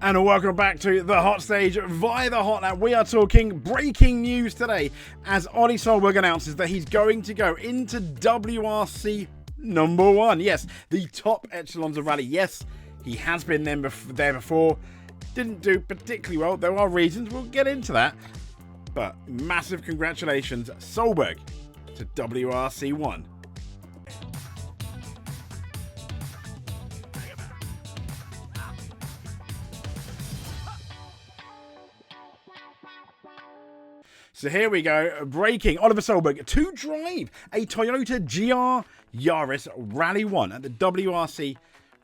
And welcome back to the Hot Stage via the Hot Lap. We are talking breaking news today as Ollie Solberg announces that he's going to go into WRC number 1. Yes, the top echelons of rally. Yes, he has been there before. Didn't do particularly well. There are reasons. We'll get into that. But massive congratulations, Solberg, to WRC 1. So here we go, breaking Oliver Solberg to drive a Toyota GR Yaris Rally 1 at the WRC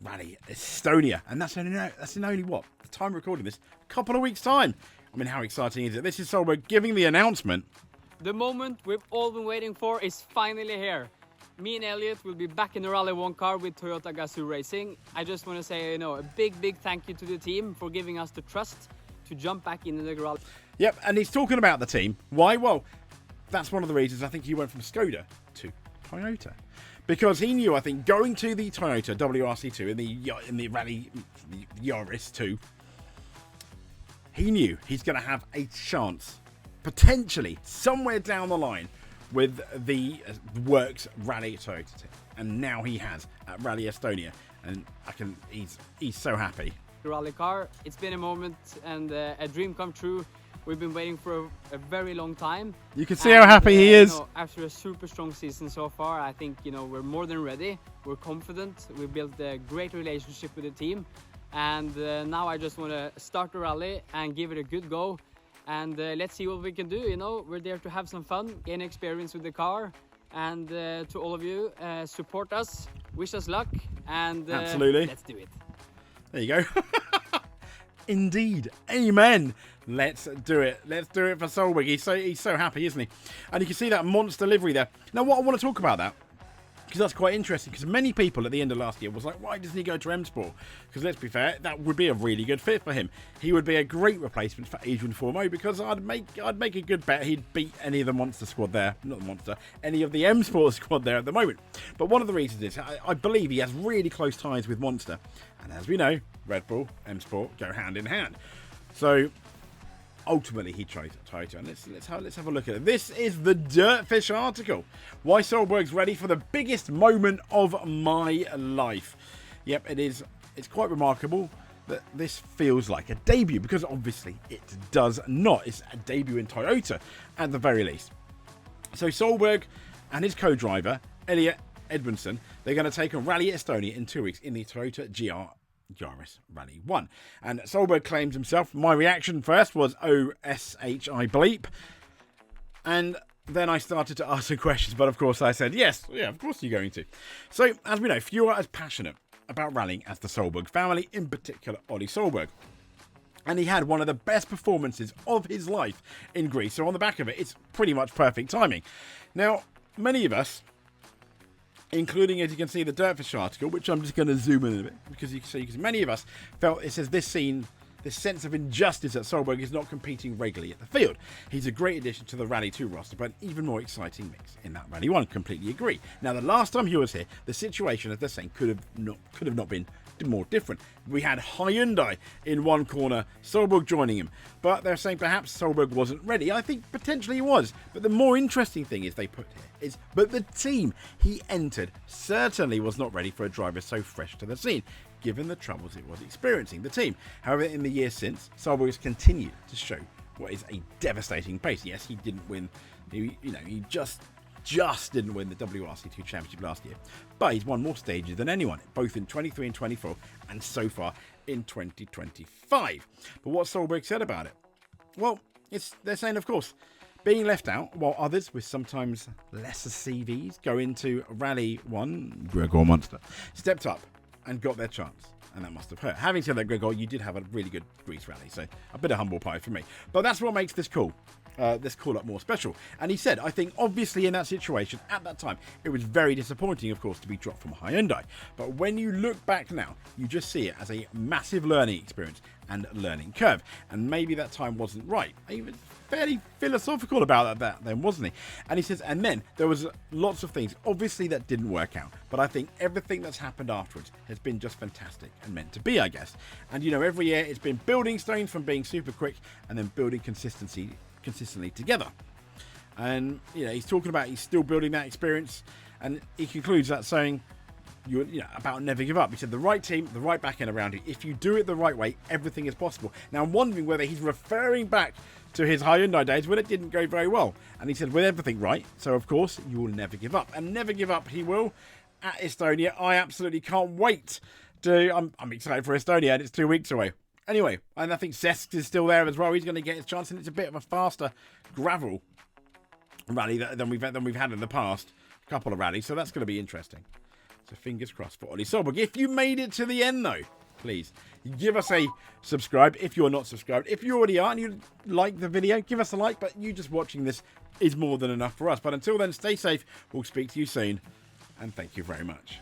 Rally Estonia. And that's in only what? The time of recording this, a couple of weeks' time. I mean, how exciting is it? This is Solberg giving the announcement. The moment we've all been waiting for is finally here. Me and Elliot will be back in the Rally 1 car with Toyota Gazoo Racing. I just want to say, a big thank you to the team for giving us the trust to jump back into the rally. Yep, and he's talking about the team. Why? Well, that's one of the reasons I think he went from Skoda to Toyota. Because he knew, I think, going to the Toyota WRC2 in the Rally Yaris 2, he knew he's going to have a chance, potentially, somewhere down the line with the Works Rally Toyota team. And now he has at Rally Estonia. And he's so happy. The rally car, it's been a moment and a dream come true. We've been waiting for a very long time. You can see how happy he is. After a super strong season so far, I think we're more than ready. We're confident. We built a great relationship with the team, and now I just want to start the rally and give it a good go. And let's see what we can do. We're there to have some fun, gain experience with the car, and to all of you, support us, wish us luck, and absolutely, let's do it. There you go. Indeed. Amen. Let's do it. Let's do it for Solberg. He's so happy, isn't he? And you can see that monster livery there. Now, what I want to talk about that, because that's quite interesting, because many people at the end of last year was like, why doesn't he go to M Sport? Because let's be fair, that would be a really good fit for him. He would be a great replacement for Adrian Formeau, because I'd make a good bet he'd beat any of the monster squad there. Not the monster, any of the M Sport squad there at the moment. But one of the reasons is, I believe he has really close ties with Monster. And as we know, Red Bull, M Sport go hand in hand. So ultimately he chose Toyota, and let's have a look at it. This is the Dirtfish article. Why Solberg's ready for the biggest moment of my life. Yep, it is. It's quite remarkable that this feels like a debut, because obviously it does not. It's a debut in Toyota at the very least. So Solberg and his co-driver Elliot Edmondson, they're going to take on Rally Estonia in 2 weeks in the Toyota GR Yaris Rally 1. And Solberg claims himself. My reaction first was OSHI bleep. And then I started to ask some questions, but of course I said, yes, yeah, of course you're going to. So, as we know, few are as passionate about rallying as the Solberg family, in particular Ollie Solberg. And he had one of the best performances of his life in Greece. So on the back of it, it's pretty much perfect timing. Now, many of us, including, as you can see, the Dirtfish article, which I'm just going to zoom in a bit, because you can see, because many of us felt, it says this sense of injustice that Solberg is not competing regularly at the field. He's a great addition to the Rally 2 roster, but an even more exciting mix in that Rally 1. Completely agree. Now, the last time he was here, the situation, as they're saying, could have not been more different. We had Hyundai in one corner, Solberg joining him, but they're saying perhaps Solberg wasn't ready. I think potentially he was, but the more interesting thing is they put here is, but the team he entered certainly was not ready for a driver so fresh to the scene, given the troubles it was experiencing. The team, however, in the years since, Solberg has continued to show what is a devastating pace. Yes, he didn't win. He just didn't win the WRC2 Championship last year, but he's won more stages than anyone, both in 23 and 24, and so far in 2025. But what Solberg said about it? Well, they're saying, of course, being left out while others with sometimes lesser CVs go into Rally 1, Gregor Monster, stepped up and got their chance. And that must have hurt. Having said that, Gregor, you did have a really good Greece rally, so a bit of humble pie for me. But that's what makes this cool. This call-up more special. And he said, I think obviously in that situation at that time it was very disappointing, of course, to be dropped from Hyundai, but when you look back now, you just see it as a massive learning experience and learning curve. And maybe that time wasn't right. He was fairly philosophical about that then, wasn't he? And he says, and then there was lots of things, obviously, that didn't work out. But I think everything that's happened afterwards has been just fantastic and meant to be, I guess. And, you know, every year it's been building stones from being super quick and then building consistently together. And, you know, he's talking about he's still building that experience. And he concludes that saying, you know, about never give up. He said the right team, the right back end around you. If you do it the right way, everything is possible. Now, I'm wondering whether he's referring back to his Hyundai days when it didn't go very well. And he said, with everything right, so of course, you will never give up. And never give up he will at Estonia. I absolutely can't wait to... I'm excited for Estonia, and it's 2 weeks away. Anyway, and I think Zesk is still there as well. He's going to get his chance, and it's a bit of a faster gravel rally than we've had in the past. A couple of rallies, so that's going to be interesting. So fingers crossed for Ollie Solberg. If you made it to the end, though, please give us a subscribe if you're not subscribed. If you already are and you like the video, give us a like. But you just watching this is more than enough for us. But until then, stay safe. We'll speak to you soon. And thank you very much.